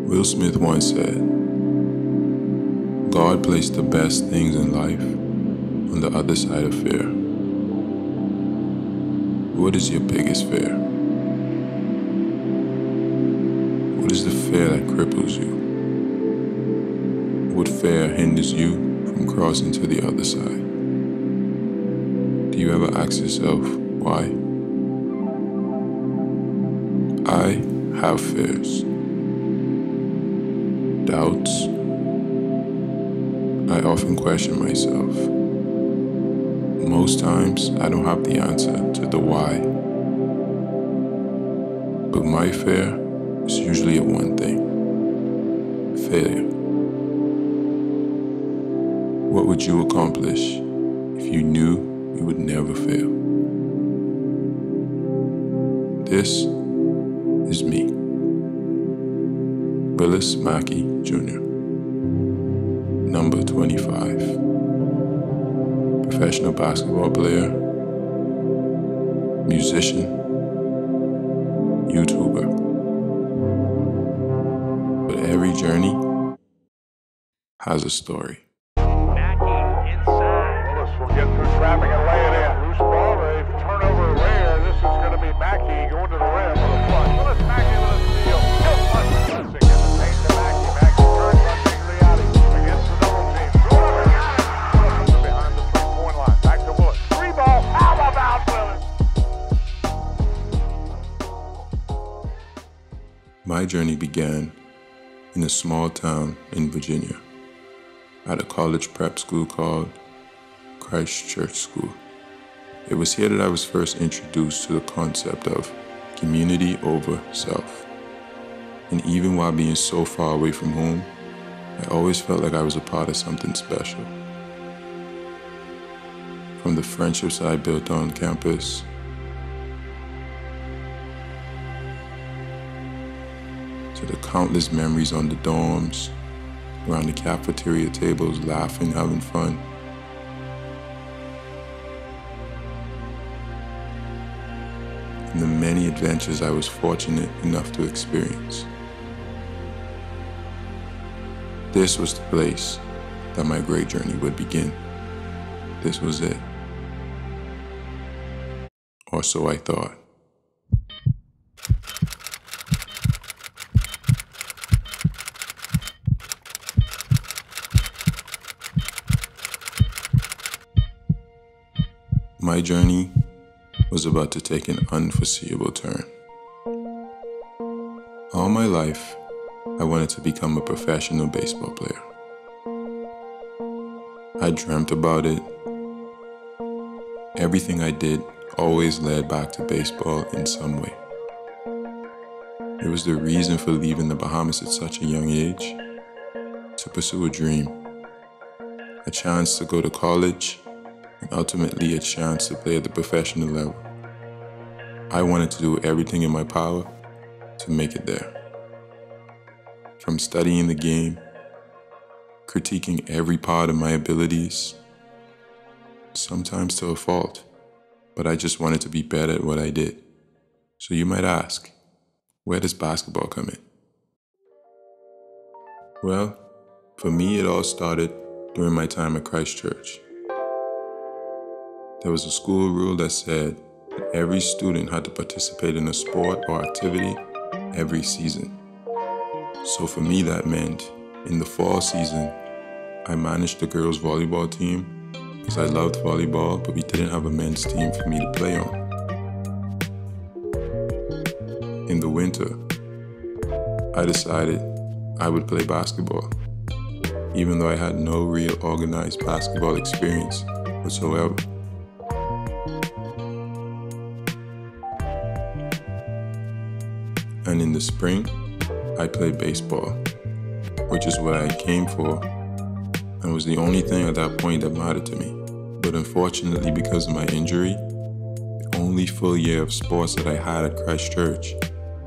Will Smith once said, God placed the best things in life on the other side of fear. What is your biggest fear? What is the fear that cripples you? What fear hinders you from crossing to the other side? Do you ever ask yourself, why? I have fears, doubts. I often question myself. Most times, I don't have the answer to the why. But my fear is usually at one thing: failure. What would you accomplish if you knew you would never fail? This is me, Willis Mackey, Jr., number 25, professional basketball player, musician, YouTuber. But every journey has a story. Mackey inside. Willis will get through traffic and lay it in. Loose ball, a turnover rare. This is going to be Mackey going to the rim with a flush. Willis, Mackey with a steal. Still flushing. Gets the paint to Mackey. Mackey turns, runs Gigliotti against the double team. Throw it over. Willis from behind the three-point line. Back to Willis. Three ball. How about Willis? My journey began in a small town in Virginia, at a college prep school called Christchurch School. It was here that I was first introduced to the concept of community over self. And even while being so far away from home, I always felt like I was a part of something special. From the friendships I built on campus, to the countless memories on the dorms, around the cafeteria tables, laughing, having fun. And the many adventures I was fortunate enough to experience. This was the place that my great journey would begin. This was it. Or so I thought. My journey was about to take an unforeseeable turn. All my life, I wanted to become a professional baseball player. I dreamt about it. Everything I did always led back to baseball in some way. It was the reason for leaving the Bahamas at such a young age, to pursue a dream, a chance to go to college, and ultimately a chance to play at the professional level. I wanted to do everything in my power to make it there. From studying the game, critiquing every part of my abilities, sometimes to a fault, but I just wanted to be better at what I did. So you might ask, where does basketball come in? Well, for me it all started during my time at Christchurch. There was a school rule that said that every student had to participate in a sport or activity every season. So for me, that meant in the fall season, I managed the girls' volleyball team because I loved volleyball, but we didn't have a men's team for me to play on. In the winter, I decided I would play basketball, even though I had no real organized basketball experience whatsoever. And in the spring, I played baseball, which is what I came for, and was the only thing at that point that mattered to me. But unfortunately, because of my injury, the only full year of sports that I had at Christchurch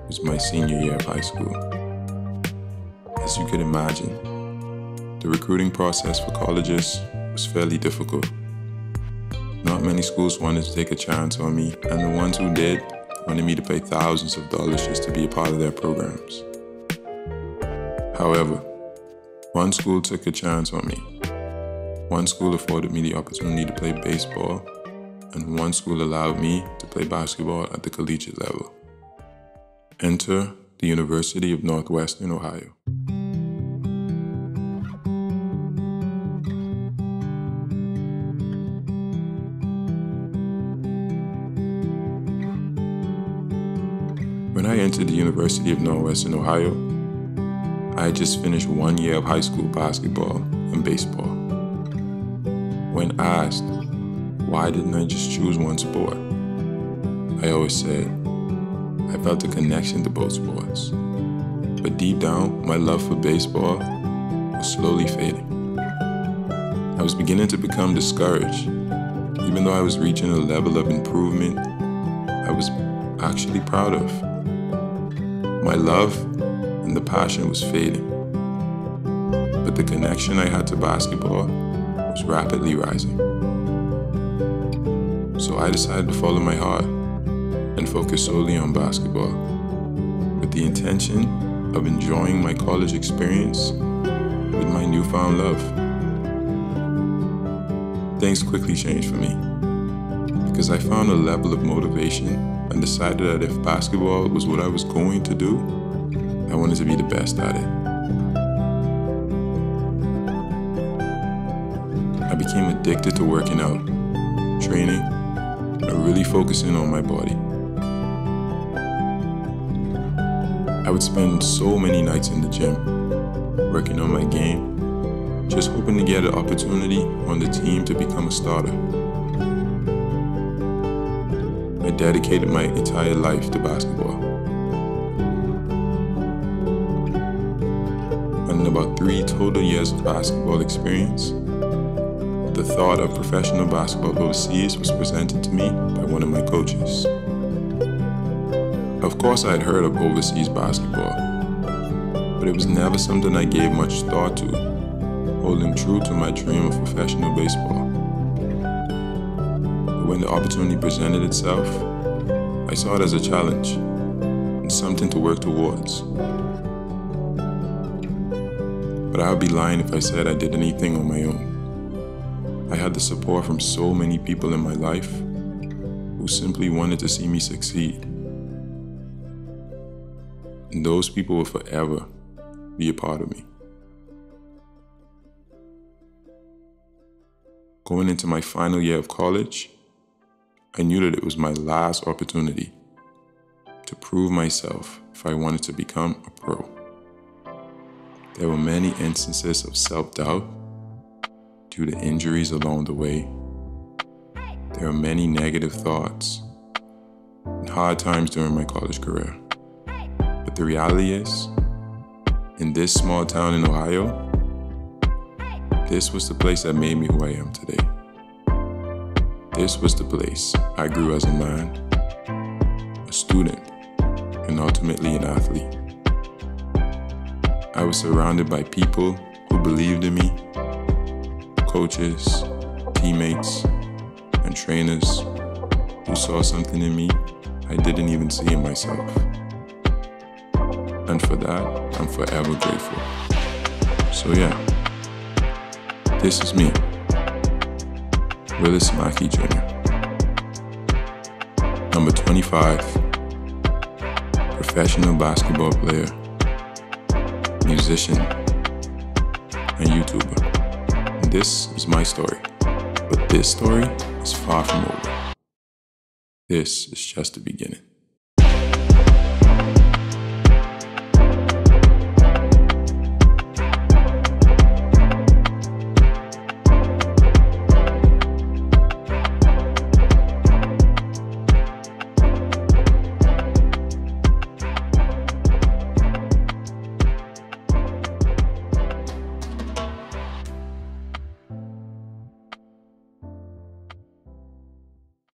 was my senior year of high school. As you could imagine, the recruiting process for colleges was fairly difficult. Not many schools wanted to take a chance on me, and the ones who did wanted me to pay thousands of dollars just to be a part of their programs. However, one school took a chance on me. One school afforded me the opportunity to play baseball, and one school allowed me to play basketball at the collegiate level. Enter the University of Northwestern Ohio. When I entered the University of Northwestern Ohio, I had just finished 1 year of high school basketball and baseball. When asked, why didn't I just choose one sport? I always said, I felt a connection to both sports. But deep down, my love for baseball was slowly fading. I was beginning to become discouraged. Even though I was reaching a level of improvement I was actually proud of. My love and the passion was fading, but the connection I had to basketball was rapidly rising. So I decided to follow my heart and focus solely on basketball, with the intention of enjoying my college experience with my newfound love. Things quickly changed for me, because I found a level of motivation and decided that if basketball was what I was going to do, I wanted to be the best at it. I became addicted to working out, training, and really focusing on my body. I would spend so many nights in the gym, working on my game, just hoping to get an opportunity on the team to become a starter. I dedicated my entire life to basketball. And in about 3 total years of basketball experience, the thought of professional basketball overseas was presented to me by one of my coaches. Of course, I had heard of overseas basketball, but it was never something I gave much thought to, holding true to my dream of professional baseball. When the opportunity presented itself, I saw it as a challenge and something to work towards. But I would be lying if I said I did anything on my own. I had the support from so many people in my life who simply wanted to see me succeed. And those people will forever be a part of me. Going into my final year of college, I knew that it was my last opportunity to prove myself if I wanted to become a pro. There were many instances of self-doubt due to injuries along the way. There were many negative thoughts and hard times during my college career. But the reality is, in this small town in Ohio, this was the place that made me who I am today. This was the place I grew as a man, a student, and ultimately an athlete. I was surrounded by people who believed in me, coaches, teammates, and trainers who saw something in me I didn't even see in myself. And for that, I'm forever grateful. So yeah, this is me. Willis Mackey Jr. Number 25, professional basketball player, musician, and YouTuber. And this is my story, but this story is far from over. This is just the beginning.